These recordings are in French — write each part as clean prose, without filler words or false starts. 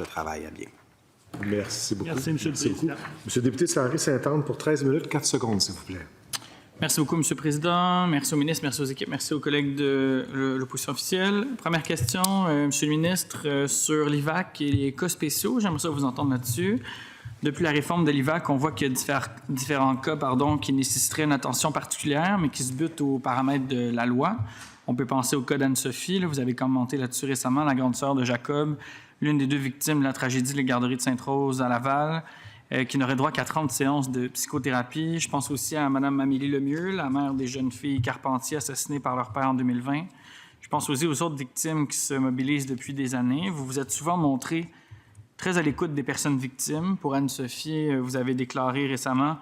de travail à bien. Merci beaucoup. Merci, M. le Président. Monsieur le député de Saint-Henri-Sainte-Anne, pour 13 minutes, 4 secondes, s'il vous plaît. Merci beaucoup, M. le Président. Merci au ministre, merci aux équipes, merci aux collègues de l'opposition officielle. Première question, M. le ministre, sur l'IVAC et les cas spéciaux. J'aimerais ça vous entendre là-dessus. Depuis la réforme de l'IVAC, on voit qu'il y a différents cas qui nécessiteraient une attention particulière, mais qui se butent aux paramètres de la loi. On peut penser au cas d'Anne-Sophie. Vous avez commenté là-dessus récemment, la grande sœur de Jacob, l'une des 2 victimes de la tragédie de la garderie de Sainte-Rose à Laval, qui n'aurait droit qu'à 30 séances de psychothérapie. Je pense aussi à Mme Amélie Lemieux, la mère des jeunes filles Carpentier assassinées par leur père en 2020. Je pense aussi aux autres victimes qui se mobilisent depuis des années. Vous vous êtes souvent montré très à l'écoute des personnes victimes. Pour Anne-Sophie, vous avez déclaré récemment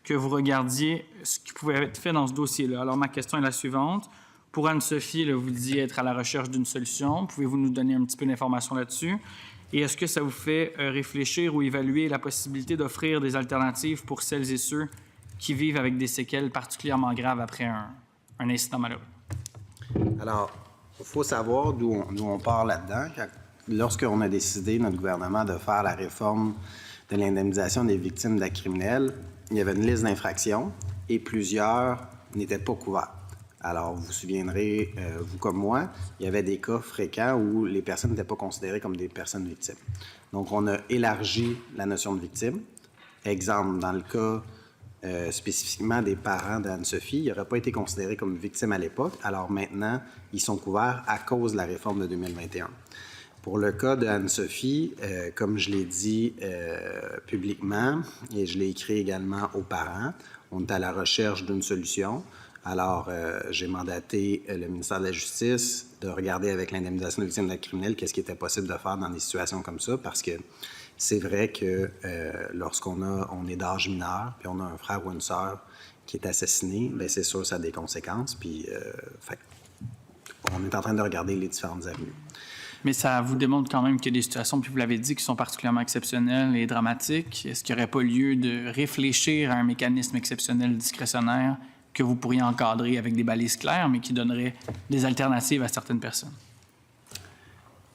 que vous regardiez ce qui pouvait être fait dans ce dossier-là. Alors, ma question est la suivante. Pour Anne-Sophie, vous disiez être à la recherche d'une solution. Pouvez-vous nous donner un petit peu d'informations là-dessus? Et est-ce que ça vous fait réfléchir ou évaluer la possibilité d'offrir des alternatives pour celles et ceux qui vivent avec des séquelles particulièrement graves après un incident malheureux? Alors, il faut savoir d'où on part là-dedans. Lorsqu'on a décidé, notre gouvernement, de faire la réforme de l'indemnisation des victimes d'actes criminels, il y avait une liste d'infractions et plusieurs n'étaient pas couvertes. Alors, vous vous souviendrez, vous comme moi, il y avait des cas fréquents où les personnes n'étaient pas considérées comme des personnes victimes. Donc, on a élargi la notion de victime. Exemple, dans le cas spécifiquement des parents d'Anne-Sophie, ils n'auraient pas été considérés comme victimes à l'époque. Alors maintenant, ils sont couverts à cause de la réforme de 2021. Pour le cas d'Anne-Sophie, comme je l'ai dit publiquement et je l'ai écrit également aux parents, on est à la recherche d'une solution. Alors, j'ai mandaté le ministère de la Justice de regarder avec l'indemnisation des victimes d'actes criminels qu'est-ce qui était possible de faire dans des situations comme ça, parce que c'est vrai que lorsqu'on est d'âge mineur, puis on a un frère ou une sœur qui est assassiné, bien, c'est sûr que ça a des conséquences, puis on est en train de regarder les différentes avenues. Mais ça vous démontre quand même qu'il y a des situations, puis vous l'avez dit, qui sont particulièrement exceptionnelles et dramatiques. Est-ce qu'il n'y aurait pas lieu de réfléchir à un mécanisme exceptionnel discrétionnaire que vous pourriez encadrer avec des balises claires, mais qui donnerait des alternatives à certaines personnes?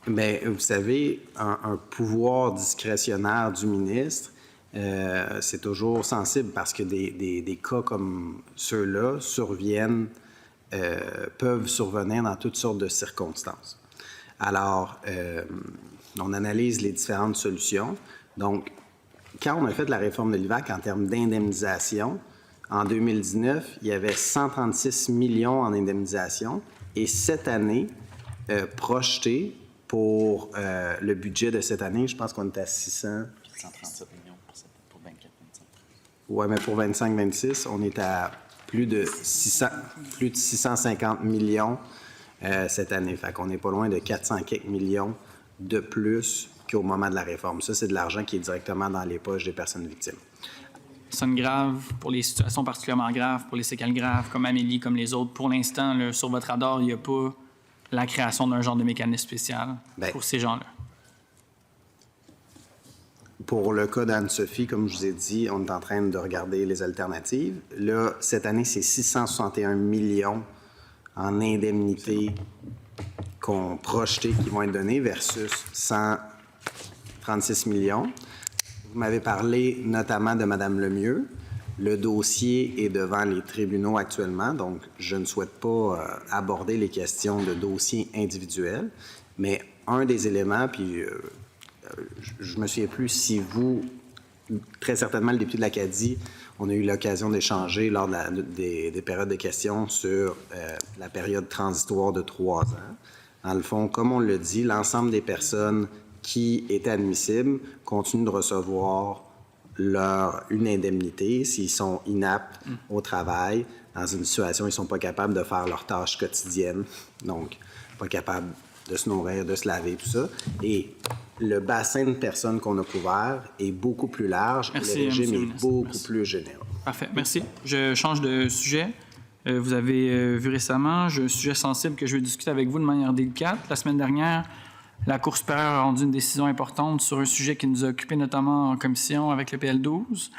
Bien, vous savez, un pouvoir discrétionnaire du ministre, c'est toujours sensible parce que des cas comme ceux-là peuvent survenir dans toutes sortes de circonstances. Alors, on analyse les différentes solutions. Donc, quand on a fait la réforme de l'IVAC en termes d'indemnisation, en 2019, il y avait 136 millions en indemnisation et cette année, projeté pour le budget de cette année, je pense qu'on est à 137 millions pour 24-25. Oui, mais pour 25-26, on est à plus de 650 millions cette année. Fait qu'on n'est pas loin de 400 quelques millions de plus qu'au moment de la réforme. Ça, c'est de l'argent qui est directement dans les poches des personnes victimes. Personnes graves, pour les situations particulièrement graves, pour les séquelles graves, comme Amélie, comme les autres. Pour l'instant, sur votre radar, il n'y a pas la création d'un genre de mécanisme spécial pour ces gens-là. Pour le cas d'Anne-Sophie, comme je vous ai dit, on est en train de regarder les alternatives. Là, cette année, c'est 661 millions en indemnités qu'on projeté qui vont être donnés versus 136 millions. Vous m'avez parlé notamment de Mme Lemieux. Le dossier est devant les tribunaux actuellement, donc je ne souhaite pas aborder les questions de dossiers individuels, mais un des éléments, puis je ne me souviens plus si vous, très certainement le député de l'Acadie, on a eu l'occasion d'échanger lors des périodes de questions sur la période transitoire de 3 ans. Dans le fond, comme on le dit, l'ensemble des personnes qui étaient admissibles continuent de recevoir une indemnité s'ils sont inaptes au travail, dans une situation où ils ne sont pas capables de faire leurs tâches quotidiennes, donc pas capables de se nourrir, de se laver, tout ça. Et le bassin de personnes qu'on a couvert est beaucoup plus large. Merci, le régime est beaucoup Merci. plus généreux. Parfait. Merci. Je change de sujet. Vous avez vu récemment, j'ai un sujet sensible que je vais discuter avec vous de manière délicate. La semaine dernière, la Cour supérieure a rendu une décision importante sur un sujet qui nous a occupés notamment en commission avec le PL12,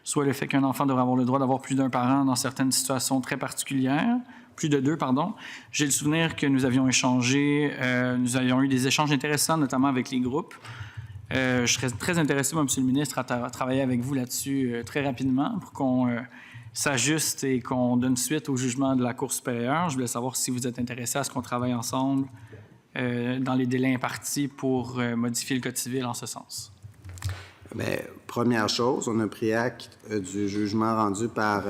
soit le fait qu'un enfant devrait avoir le droit d'avoir plus d'un parent dans certaines situations très particulières, plus de 2, pardon. J'ai le souvenir que nous avions échangé, nous avions eu des échanges intéressants, notamment avec les groupes. Je serais très intéressé, moi, M. le ministre, à travailler avec vous là-dessus très rapidement pour qu'on s'ajuste et qu'on donne suite au jugement de la Cour supérieure. Je voulais savoir si vous êtes intéressé à ce qu'on travaille ensemble dans les délais impartis pour modifier le Code civil en ce sens. Bien, première chose, on a pris acte du jugement rendu par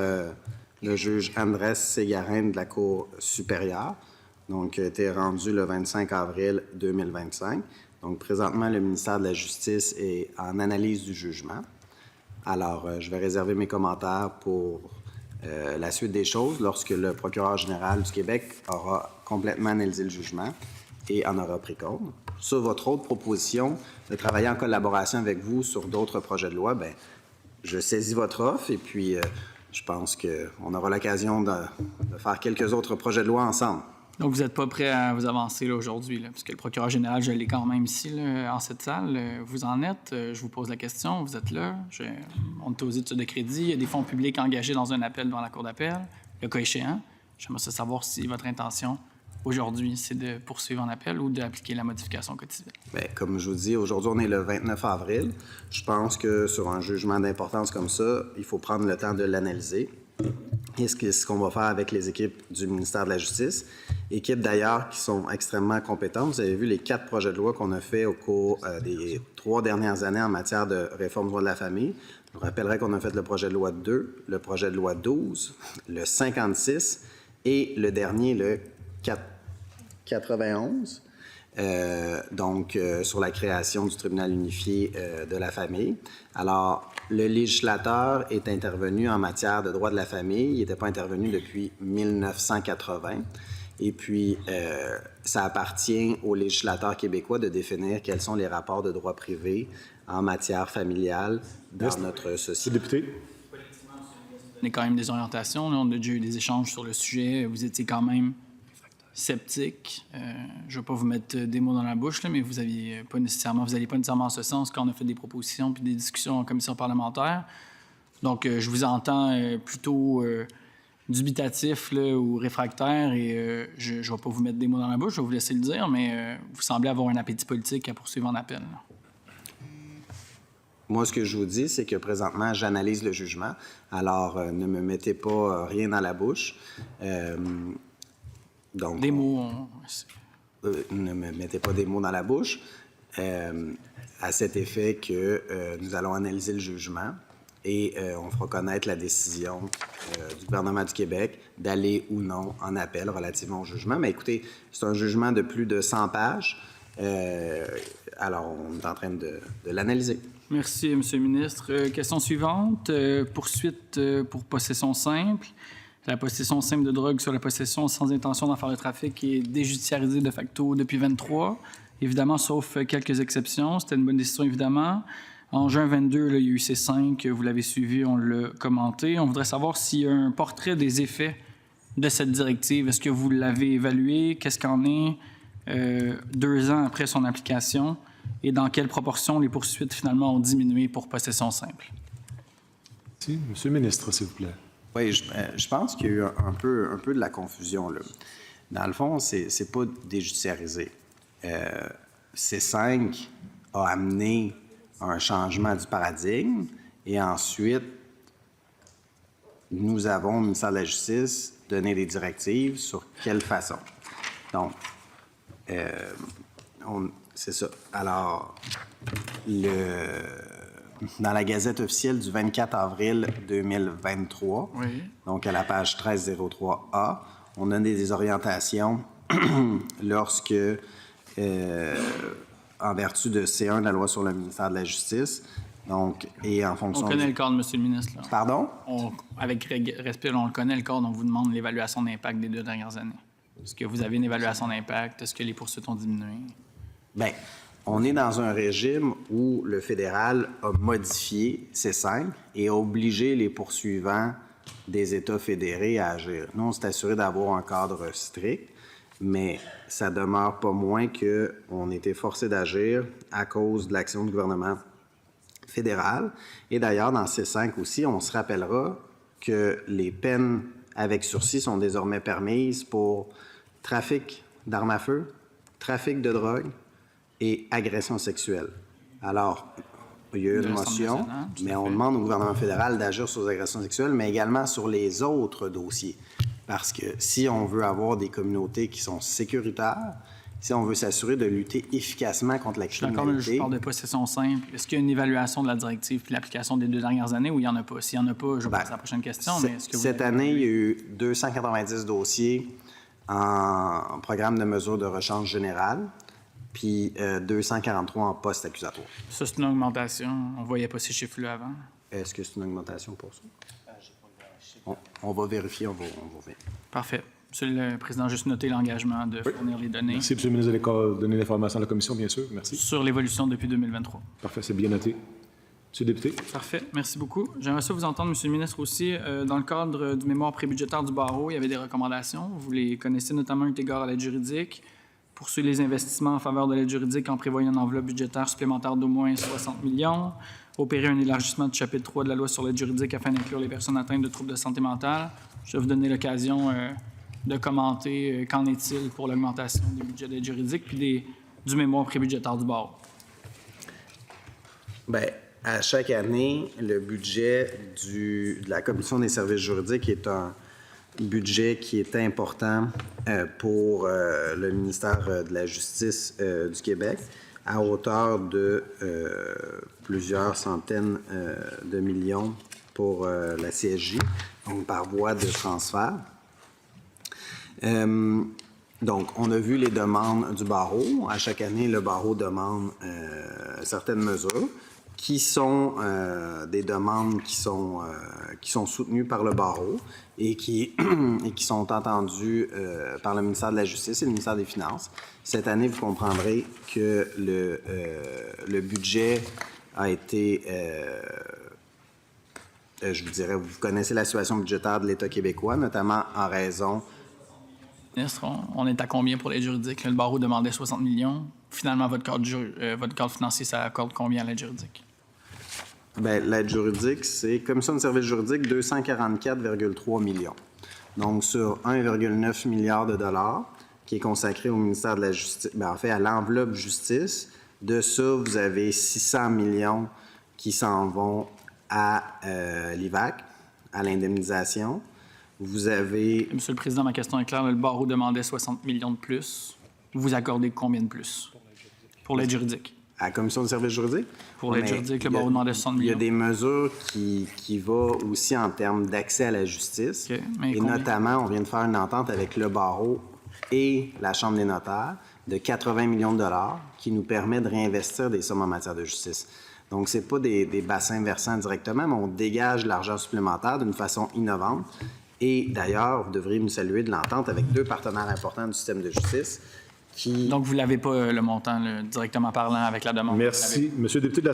le juge Andrés Ségarin de la Cour supérieure, donc qui a été rendu le 25 avril 2025. Donc, présentement, le ministère de la Justice est en analyse du jugement. Alors, je vais réserver mes commentaires pour la suite des choses lorsque le procureur général du Québec aura complètement analysé le jugement et en aura pris compte. Sur votre autre proposition de travailler en collaboration avec vous sur d'autres projets de loi, bien, je saisis votre offre et puis je pense qu'on aura l'occasion de faire quelques autres projets de loi ensemble. Donc, vous n'êtes pas prêt à vous avancer là, aujourd'hui, là, puisque le procureur général, je l'ai quand même ici, là, en cette salle. Vous en êtes? Je vous pose la question. Vous êtes là? On est aux études de crédit. Il y a des fonds publics engagés dans un appel devant la Cour d'appel. Le cas échéant, j'aimerais savoir si votre intention aujourd'hui, c'est de poursuivre en appel ou d'appliquer la modification au Code civil. Bien, comme je vous dis, aujourd'hui, on est le 29 avril. Je pense que sur un jugement d'importance comme ça, il faut prendre le temps de l'analyser. Et ce qu'on va faire avec les équipes du ministère de la Justice, équipes d'ailleurs qui sont extrêmement compétentes. Vous avez vu les 4 projets de loi qu'on a fait au cours des 3 dernières années en matière de réforme du droit de la famille. Je vous rappellerai qu'on a fait le projet de loi 2, le projet de loi 12, le 56 et le dernier, le 91. Sur la création du tribunal unifié de la famille. Alors, le législateur est intervenu en matière de droit de la famille. Il n'était pas intervenu depuis 1980. Et puis, ça appartient au législateur québécois de définir quels sont les rapports de droit privé en matière familiale dans notre société. Député. On a quand même des orientations. Là. On a déjà eu des échanges sur le sujet. Vous étiez quand même sceptique. Je ne vais pas vous mettre des mots dans la bouche, là, mais vous n'allez pas nécessairement en ce sens quand on a fait des propositions puis des discussions en commission parlementaire. Donc, je vous entends plutôt dubitatif là, ou réfractaire et je ne vais pas vous mettre des mots dans la bouche, je vais vous laisser le dire, mais vous semblez avoir un appétit politique à poursuivre en appel. Là. Moi, ce que je vous dis, c'est que présentement, j'analyse le jugement. Alors, ne me mettez pas rien dans la bouche. Donc, des mots. Ne me mettez pas des mots dans la bouche. À cet effet que nous allons analyser le jugement et on fera connaître la décision du gouvernement du Québec d'aller ou non en appel relativement au jugement. Mais écoutez, c'est un jugement de plus de 100 pages. Alors, on est en train de l'analyser. Merci, M. le ministre. Question suivante. Poursuite pour possession simple. La possession simple de drogue sur la possession sans intention d'en faire le trafic est déjudiciarisée de facto depuis 23. Évidemment, sauf quelques exceptions. C'était une bonne décision, évidemment. En juin 22, là, il y a eu C5. Vous l'avez suivi, on l'a commenté. On voudrait savoir s'il y a un portrait des effets de cette directive. Est-ce que vous l'avez évalué? Qu'est-ce qu'en est 2 ans après son application? Et dans quelle proportion les poursuites, finalement, ont diminué pour possession simple? Merci. Monsieur le ministre, s'il vous plaît. Oui, je pense qu'il y a eu un peu de la confusion, là. Dans le fond, c'est pas déjudiciarisé. C5 a amené un changement du paradigme et ensuite, nous avons, au ministère de la Justice, donné des directives sur quelle façon. Donc, c'est ça. Alors, dans la Gazette officielle du 24 avril 2023, oui. Donc à la page 1303A, on a des orientations lorsque, en vertu de C1 de la loi sur le ministère de la Justice, donc, et en fonction... On connaît le cadre, M. le ministre. Là. Pardon? Avec respect, on le connaît, le cadre, on vous demande l'évaluation d'impact des 2 dernières années. Est-ce que vous avez une évaluation d'impact? Est-ce que les poursuites ont diminué? Bien, on est dans un régime où le fédéral a modifié C5 et a obligé les poursuivants des États fédérés à agir. Nous, on s'est assuré d'avoir un cadre strict, mais ça demeure pas moins qu'on était forcé d'agir à cause de l'action du gouvernement fédéral. Et d'ailleurs, dans C5 aussi, on se rappellera que les peines avec sursis sont désormais permises pour trafic d'armes à feu, trafic de drogue et agression sexuelle. Alors, il y a eu une l'Assemblée motion, nationale, tout à mais on fait. demande au gouvernement fédéral d'agir sur les agressions sexuelles, mais également sur les autres dossiers. Parce que si on veut avoir des communautés qui sont sécuritaires, si on veut s'assurer de lutter efficacement contre la Je suis d'accord, mais je criminalité... parle de possession simple. Est-ce qu'il y a une évaluation de la directive puis l'application des 2 dernières années ou il n'y en a pas? S'il n'y en a pas, je vais passer à la prochaine question. Mais est-ce que Cette année, il y a eu 290 dossiers en programme de mesures de rechange général, puis 243 en poste accusatoire. Ça, c'est une augmentation. On ne voyait pas ces chiffres-là avant. Est-ce que c'est une augmentation pour ça? On va vérifier, on va vérifier. Parfait. Monsieur le Président, juste noter l'engagement de fournir les données Merci, M. le ministre, de donner l'information à la commission, bien sûr. Merci. sur l'évolution depuis 2023. Parfait, c'est bien noté. Monsieur le député. Parfait. Merci beaucoup. J'aimerais ça vous entendre, Monsieur le ministre, aussi. Dans le cadre du mémoire prébudgétaire du barreau, il y avait des recommandations. Vous les connaissez notamment eu égard à l'aide juridique. Poursuivre les investissements en faveur de l'aide juridique en prévoyant une enveloppe budgétaire supplémentaire d'au moins 60 millions. Opérer un élargissement du chapitre 3 de la loi sur l'aide juridique afin d'inclure les personnes atteintes de troubles de santé mentale. Je vais vous donner l'occasion de commenter qu'en est-il pour l'augmentation des budgets d'aide juridique puis du mémoire prébudgétaire du barreau. Bien, à chaque année, le budget de la Commission des services juridiques est un budget qui est important pour le ministère de la Justice du Québec, à hauteur de plusieurs centaines de millions pour la CSJ, donc par voie de transfert. Donc, on a vu les demandes du barreau. À chaque année, le barreau demande certaines mesures qui sont des demandes qui sont soutenues par le barreau et qui sont entendues par le ministère de la Justice et le ministère des Finances. Cette année, vous comprendrez que le budget a été... je vous dirais, vous connaissez la situation budgétaire de l'État québécois, notamment en raison... Ministre, on est à combien pour l'aide juridique? Le barreau demandait 60 millions. Finalement, votre cadre financier, ça accorde combien à l'aide juridique? Bien, l'aide juridique, c'est Commission de services juridiques, 244,3 millions. Donc, sur 1,9 milliard de dollars qui est consacré au ministère de la Justice, bien, en fait, à l'enveloppe justice. De ça, vous avez 600 millions qui s'en vont à l'IVAC, à l'indemnisation. Vous avez... Monsieur le Président, ma question est claire. Le barreau demandait 60 millions de plus. Vous accordez combien de plus pour l'aide juridique? À la Commission de services juridiques? Pour l'aide juridique, le barreau demandait 60 millions. Il y a des mesures qui vont aussi en termes d'accès à la justice. OK, mais et combien? notamment, on vient de faire une entente avec le barreau et la Chambre des notaires de 80 millions de dollars qui nous permet de réinvestir des sommes en matière de justice. Donc, ce n'est pas des bassins versants directement, mais on dégage de l'argent supplémentaire d'une façon innovante. Et d'ailleurs, vous devriez nous saluer de l'entente avec 2 partenaires importants du système de justice qui... Donc, vous ne l'avez pas, le montant, directement parlant, avec la demande? Merci. Monsieur le député de la